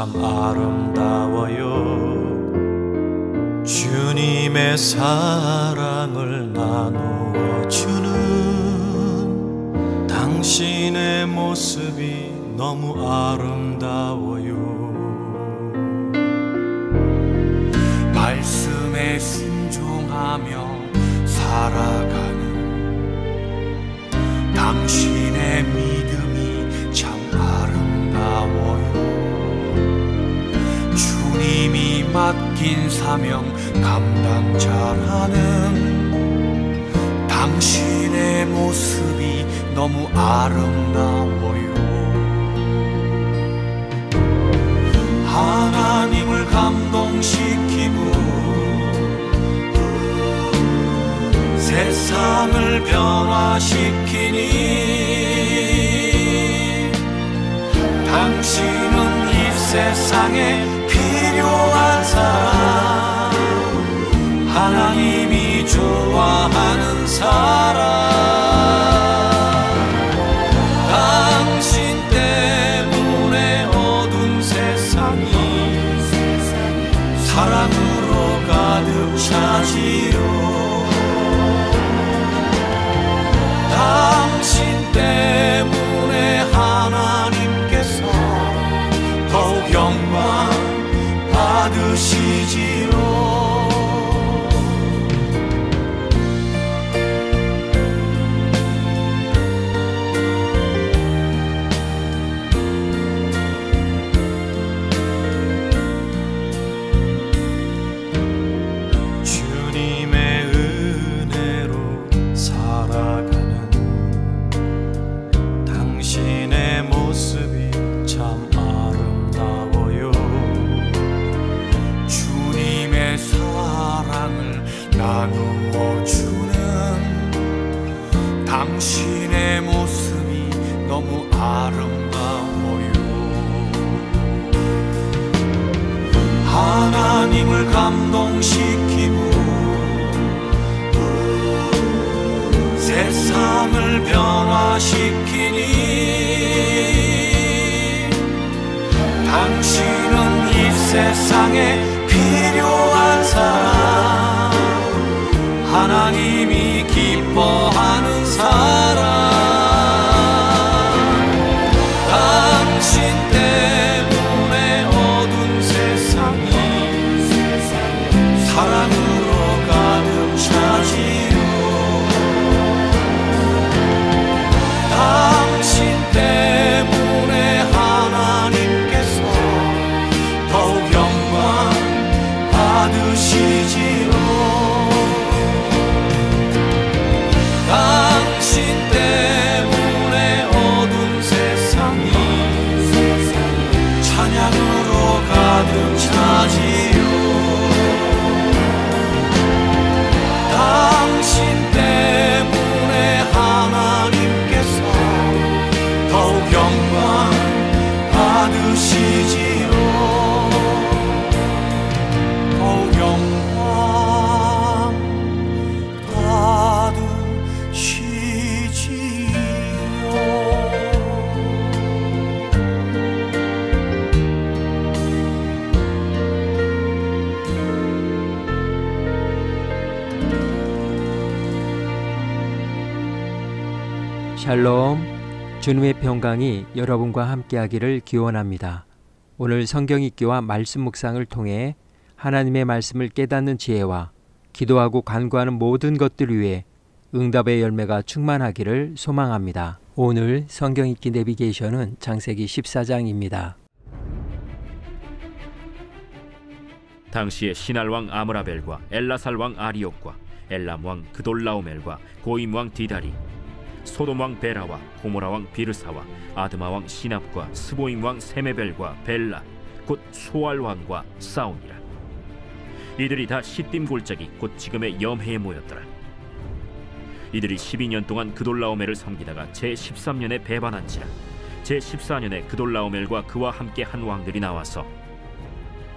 참 아름다워요. 주님의 사랑을 나누어 주는 당신의 모습이 너무 아름다워요. 말씀에 순종하며 살아가는 당신의 믿음이 참 아름다워요. 주님이 맡긴 사명 감당자라는 당신의 모습이 너무 아름다워요. 하나님을 감동시키고 세상을 변화시키니 당신은 이 세상에 필요한 사람, 하나님이 좋아하는 사람. 당신 때문에 어두운 세상이 사랑으로 가득 차지요. 당신 때문에 하나님께서 더욱 영광 받으시지요. 주님의 은혜로 살아가는 당신의 모습이 참 아름다워요. 주님의 사랑을 나누어 주는 당신의 모습이 너무 아름다워요. 하나님을 감동시키고 세상을 변화시키니 당신은 이 세상에 필요한 사람, 하나님이 기뻐하는 사람. 당신 때문에 어두운 세상이 사랑으로 가득 차지요. 당신 때문에 하나님께서 더욱 영광 받으시지요. 당신 때문에 어두운 세상이 찬양으로 가득 차지요. 당신 때문에 하나님께서 더욱 영광 받으시지요. 더욱 영광 받으시지요. 샬롬, 주님의 평강이 여러분과 함께하기를 기원합니다. 오늘 성경 읽기와 말씀 묵상을 통해 하나님의 말씀을 깨닫는 지혜와 기도하고 간구하는 모든 것들 위해 응답의 열매가 충만하기를 소망합니다. 오늘 성경 읽기 내비게이션은 창세기 14장입니다. 당시에 시날왕 아므라벨과 엘라살왕 아리옥과 엘람왕 그돌라오멜과 고임왕 디다리, 소돔왕 베라와 고모라왕 비르사와 아드마왕 시납과 스보임왕 세메벨과 벨라 곧 소알왕과 싸우니라. 이들이 다 시딤 골짜기 곧 지금의 염해에 모였더라. 이들이 12년 동안 그돌라오멜을 섬기다가 제13년에 배반한지라. 제14년에 그돌라오멜과 그와 함께 한 왕들이 나와서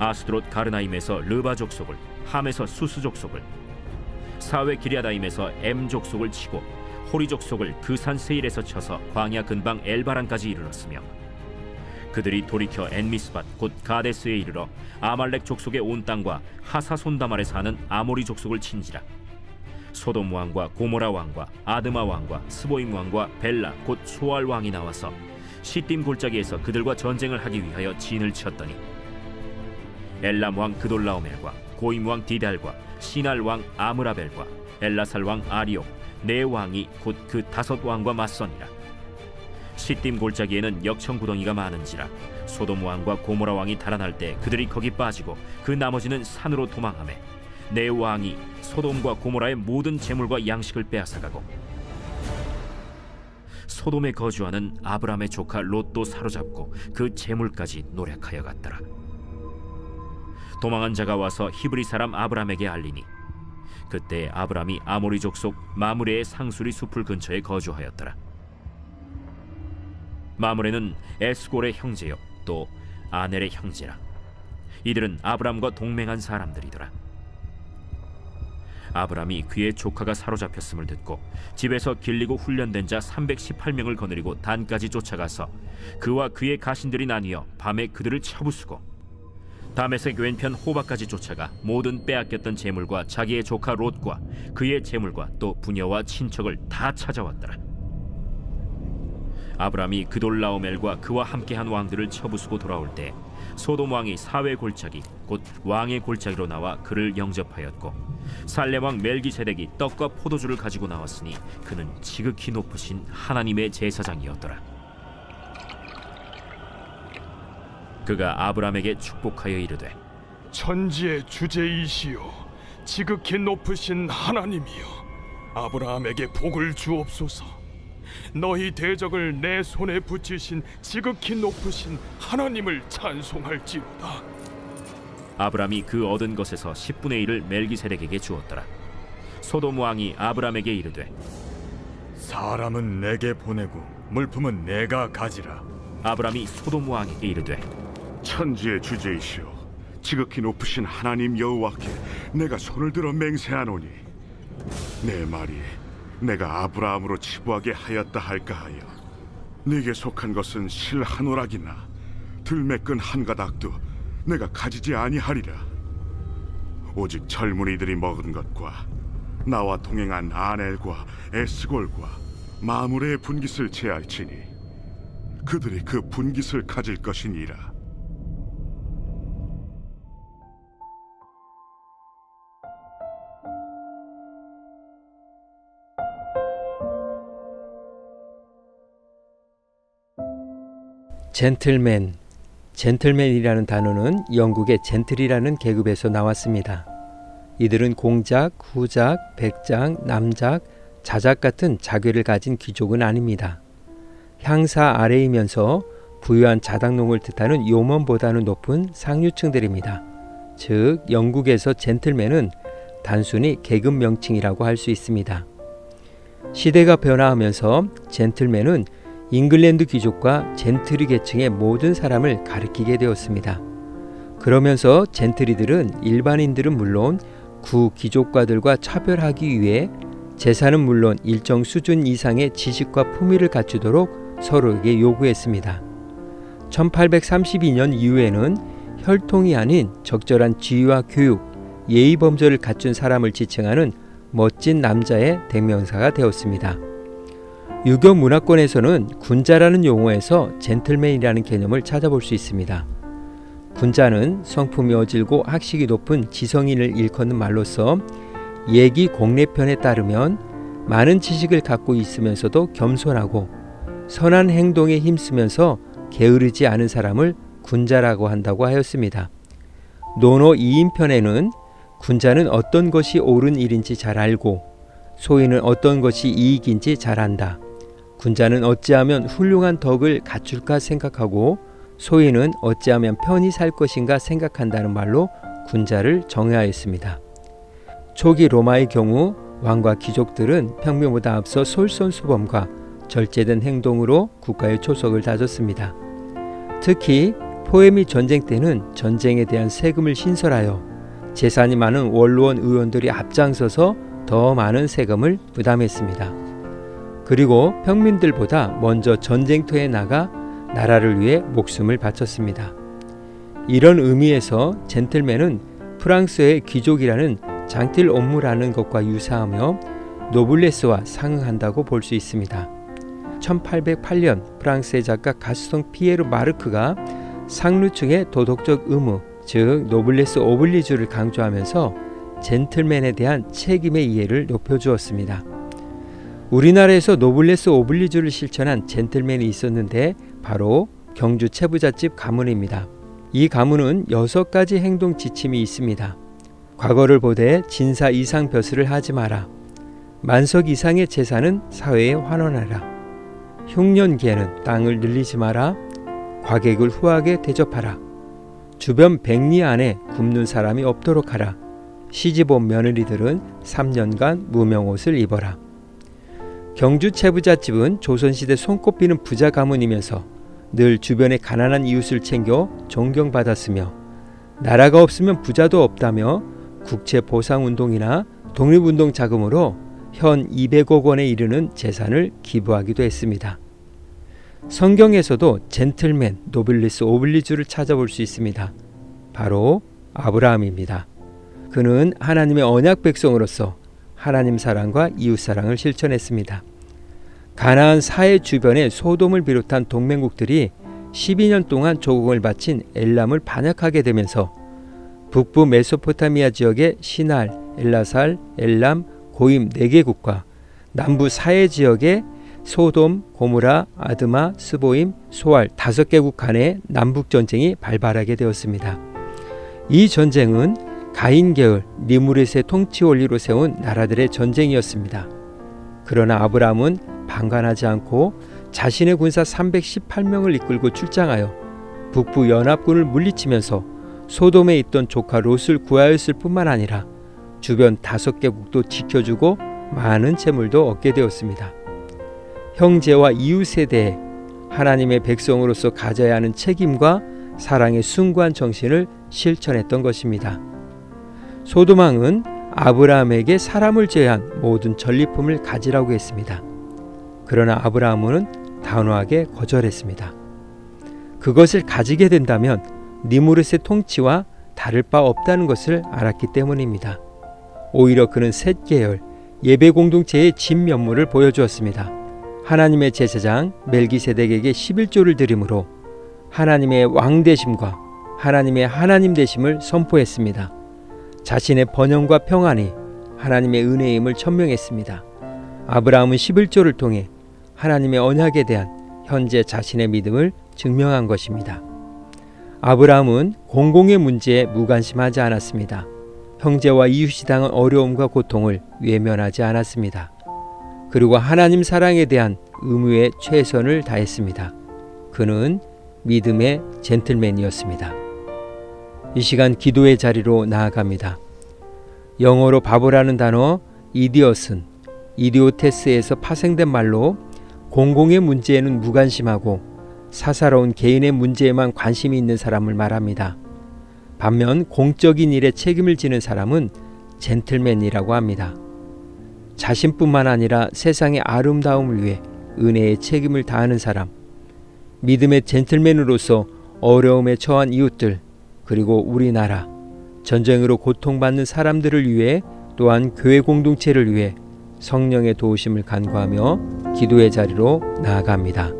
아스드롯 가르나임에서 르바 족속을, 함에서 수스 족속을, 사웨 기랴다임에서 엠 족속을 치고 호리 족속을 그 산 세일에서 쳐서 광야 근방 엘바란까지 이르렀으며 그들이 돌이켜 엔미스밧 곧 가데스에 이르러 아말렉 족속의 온 땅과 하사손다말에 사는 아모리 족속을 친지라. 소돔 왕과 고모라 왕과 아드마 왕과 스보임 왕과 벨라 곧 소알 왕이 나와서 시딤 골짜기에서 그들과 전쟁을 하기 위하여 진을 쳤더니 엘람 왕 그돌라오멜과 고임 왕 디달과 시날 왕 아므라벨과 엘라살 왕 아리옥 네 왕이 곧 그 5 왕과 맞서니라. 시딤 골짜기에는 역청 구덩이가 많은지라 소돔 왕과 고모라 왕이 달아날 때 그들이 거기 빠지고 그 나머지는 산으로 도망하매 네 왕이 소돔과 고모라의 모든 재물과 양식을 빼앗아가고 소돔에 거주하는 아브람의 조카 롯도 사로잡고 그 재물까지 노략하여 갔더라. 도망한 자가 와서 히브리 사람 아브람에게 알리니 그때 아브람이 아모리 족속 마므레의 상수리 숲을 근처에 거주하였더라. 마므레는 에스골의 형제요 또 아넬의 형제라. 이들은 아브람과 동맹한 사람들이더라. 아브람이 그의 조카가 사로잡혔음을 듣고 집에서 길리고 훈련된 자 318명을 거느리고 단까지 쫓아가서 그와 그의 가신들이 나뉘어 밤에 그들을 쳐부수고 다메섹 왼편 호바까지 쫓아가 모든 빼앗겼던 재물과 자기의 조카 롯과 그의 재물과 또 부녀와 친척을 다 찾아왔더라. 아브람이 그돌라오멜과 그와 함께한 왕들을 쳐부수고 돌아올 때 소돔 왕이 사회 골짜기 곧 왕의 골짜기로 나와 그를 영접하였고 살렘 왕 멜기세덱이 떡과 포도주를 가지고 나왔으니 그는 지극히 높으신 하나님의 제사장이었더라. 그가 아브람에게 축복하여 이르되 천지의 주제이시오 지극히 높으신 하나님이여 아브라함에게 복을 주옵소서. 너희 대적을 내 손에 붙이신 지극히 높으신 하나님을 찬송할지로다. 아브람이 그 얻은 것에서 10분의 1을 멜기세덱에게 주었더라. 소돔 왕이 아브람에게 이르되 사람은 내게 보내고 물품은 내가 가지라. 아브람이 소돔 왕에게 이르되 천지의 주제이시오 지극히 높으신 하나님 여호와께 내가 손을 들어 맹세하노니 내 말이 내가 아브라함으로 치부하게 하였다 할까 하여 네게 속한 것은 실 한 오락이나 들매끈 한 가닥도 내가 가지지 아니하리라. 오직 젊은이들이 먹은 것과 나와 동행한 아넬과 에스골과 마므레의 분깃을 제할지니 그들이 그 분깃을 가질 것이니라. 젠틀맨, 젠틀맨이라는 단어는 영국의 젠틀이라는 계급에서 나왔습니다. 이들은 공작, 후작, 백작, 남작, 자작 같은 자괴를 가진 귀족은 아닙니다. 향사 아래이면서 부유한 자당농을 뜻하는 요먼보다는 높은 상류층들입니다. 즉 영국에서 젠틀맨은 단순히 계급 명칭이라고 할 수 있습니다. 시대가 변화하면서 젠틀맨은 잉글랜드 귀족과 젠트리 계층의 모든 사람을 가리키게 되었습니다. 그러면서 젠트리들은 일반인들은 물론 구귀족과들과 차별하기 위해 재산은 물론 일정 수준 이상의 지식과 품위를 갖추도록 서로에게 요구했습니다. 1832년 이후에는 혈통이 아닌 적절한 지위와 교육, 예의 범절을 갖춘 사람을 지칭하는 멋진 남자의 대명사가 되었습니다. 유교 문화권에서는 군자라는 용어에서 젠틀맨이라는 개념을 찾아볼 수 있습니다. 군자는 성품이 어질고 학식이 높은 지성인을 일컫는 말로서 예기 공례편에 따르면 많은 지식을 갖고 있으면서도 겸손하고 선한 행동에 힘쓰면서 게으르지 않은 사람을 군자라고 한다고 하였습니다. 논어 2인편에는 군자는 어떤 것이 옳은 일인지 잘 알고 소인은 어떤 것이 이익인지 잘 안다. 군자는 어찌하면 훌륭한 덕을 갖출까 생각하고 소인은 어찌하면 편히 살 것인가 생각한다는 말로 군자를 정의하였습니다. 초기 로마의 경우 왕과 귀족들은 평민보다 앞서 솔선수범과 절제된 행동으로 국가의 초석을 다졌습니다. 특히 포회 및 전쟁 때는 전쟁에 대한 세금을 신설하여 재산이 많은 원로원 의원들이 앞장서서 더 많은 세금을 부담했습니다. 그리고 평민들보다 먼저 전쟁터에 나가 나라를 위해 목숨을 바쳤습니다. 이런 의미에서 젠틀맨은 프랑스의 귀족이라는 장틸 옴무라는 것과 유사하며 노블레스와 상응한다고 볼 수 있습니다. 1808년 프랑스의 작가 가스통 피에르 마르크가 상류층의 도덕적 의무, 즉 노블레스 오블리주를 강조하면서 젠틀맨에 대한 책임의 이해를 높여주었습니다. 우리나라에서 노블레스 오블리주를 실천한 젠틀맨이 있었는데 바로 경주 채부잣집 가문입니다. 이 가문은 6가지 행동 지침이 있습니다. 과거를 보되 진사 이상 벼슬을 하지 마라. 만석 이상의 재산은 사회에 환원하라. 흉년기에는 땅을 늘리지 마라. 과객을 후하게 대접하라. 주변 100리 안에 굶는 사람이 없도록 하라. 시집온 며느리들은 3년간 무명옷을 입어라. 경주 채부잣집은 조선시대 손꼽히는 부자 가문이면서 늘 주변의 가난한 이웃을 챙겨 존경받았으며 나라가 없으면 부자도 없다며 국채보상운동이나 독립운동 자금으로 현 200억 원에 이르는 재산을 기부하기도 했습니다. 성경에서도 젠틀맨, 노블리스 오블리주를 찾아볼 수 있습니다. 바로 아브라함입니다. 그는 하나님의 언약 백성으로서 하나님 사랑과 이웃 사랑을 실천했습니다. 가나안 사해 주변의 소돔을 비롯한 동맹국들이 12년 동안 조공을 바친 엘람을 반역하게 되면서 북부 메소포타미아 지역의 시날, 엘라살, 엘람, 고임 4개국과 남부 사해 지역의 소돔, 고무라, 아드마, 스보임, 소알 5개국 간의 남북전쟁이 발발하게 되었습니다. 이 전쟁은 가인 계열 니무렛의 통치 원리로 세운 나라들의 전쟁이었습니다. 그러나 아브라함은 방관하지 않고 자신의 군사 318명을 이끌고 출장하여 북부 연합군을 물리치면서 소돔에 있던 조카 롯을 구하였을 뿐만 아니라 주변 5개국도 지켜주고 많은 재물도 얻게 되었습니다. 형제와 이웃에 대해 하나님의 백성으로서 가져야 하는 책임과 사랑의 숭고한 정신을 실천했던 것입니다. 소돔 왕은 아브라함에게 사람을 제외한 모든 전리품을 가지라고 했습니다. 그러나 아브라함은 단호하게 거절했습니다. 그것을 가지게 된다면 니무렛의 통치와 다를 바 없다는 것을 알았기 때문입니다. 오히려 그는 셋 계열 예배 공동체의 진면모를 보여주었습니다. 하나님의 제사장 멜기세덱에게 11조를 드림으로 하나님의 왕 되심과 하나님의 하나님 되심을 선포했습니다. 자신의 번영과 평안이 하나님의 은혜임을 천명했습니다. 아브라함은 11조를 통해 하나님의 언약에 대한 현재 자신의 믿음을 증명한 것입니다. 아브라함은 공공의 문제에 무관심하지 않았습니다. 형제와 이웃이 당한 어려움과 고통을 외면하지 않았습니다. 그리고 하나님 사랑에 대한 의무에 최선을 다했습니다. 그는 믿음의 젠틀맨이었습니다. 이 시간 기도의 자리로 나아갑니다. 영어로 바보라는 단어 이디엇은 이디오테스에서 파생된 말로 공공의 문제에는 무관심하고 사사로운 개인의 문제에만 관심이 있는 사람을 말합니다. 반면 공적인 일에 책임을 지는 사람은 젠틀맨이라고 합니다. 자신뿐만 아니라 세상의 아름다움을 위해 은혜의 책임을 다하는 사람, 믿음의 젠틀맨으로서 어려움에 처한 이웃들, 그리고 우리나라, 전쟁으로 고통받는 사람들을 위해 또한 교회 공동체를 위해 성령의 도우심을 간구하며 기도의 자리로 나아갑니다.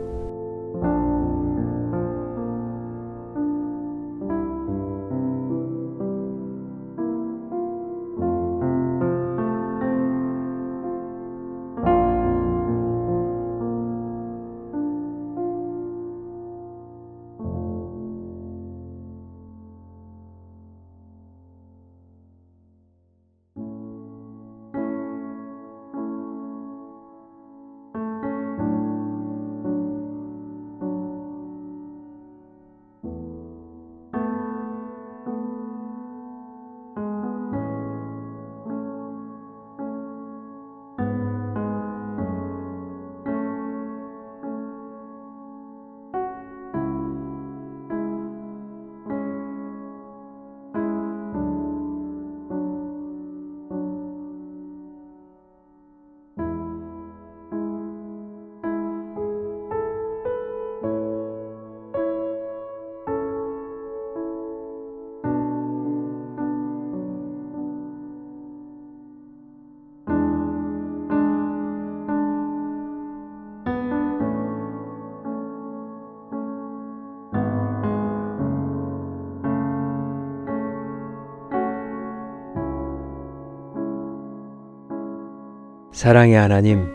사랑의 하나님,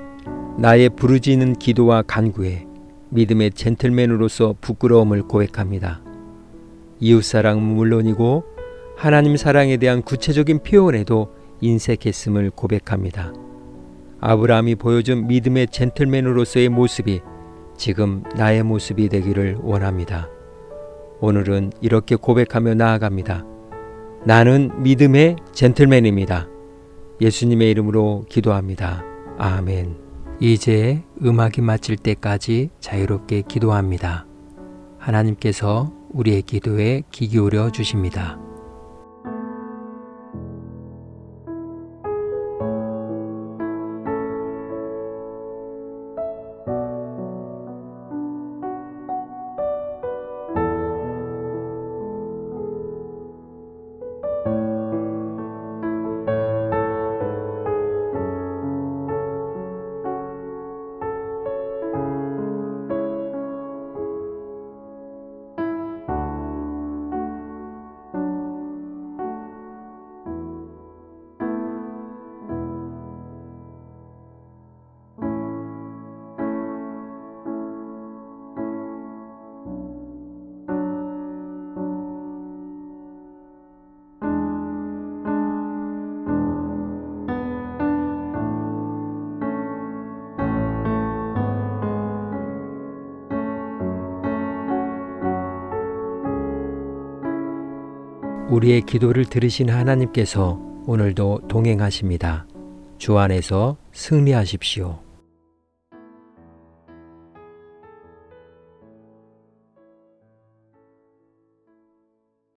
나의 부르짖는 기도와 간구에 믿음의 젠틀맨으로서 부끄러움을 고백합니다. 이웃사랑은 물론이고 하나님 사랑에 대한 구체적인 표현에도 인색했음을 고백합니다. 아브라함이 보여준 믿음의 젠틀맨으로서의 모습이 지금 나의 모습이 되기를 원합니다. 오늘은 이렇게 고백하며 나아갑니다. 나는 믿음의 젠틀맨입니다. 예수님의 이름으로 기도합니다. 아멘. 이제 음악이 마칠 때까지 자유롭게 기도합니다. 하나님께서 우리의 기도에 귀 기울여 주십니다. 우리의 기도를 들으신 하나님께서 오늘도 동행하십니다. 주 안에서 승리하십시오.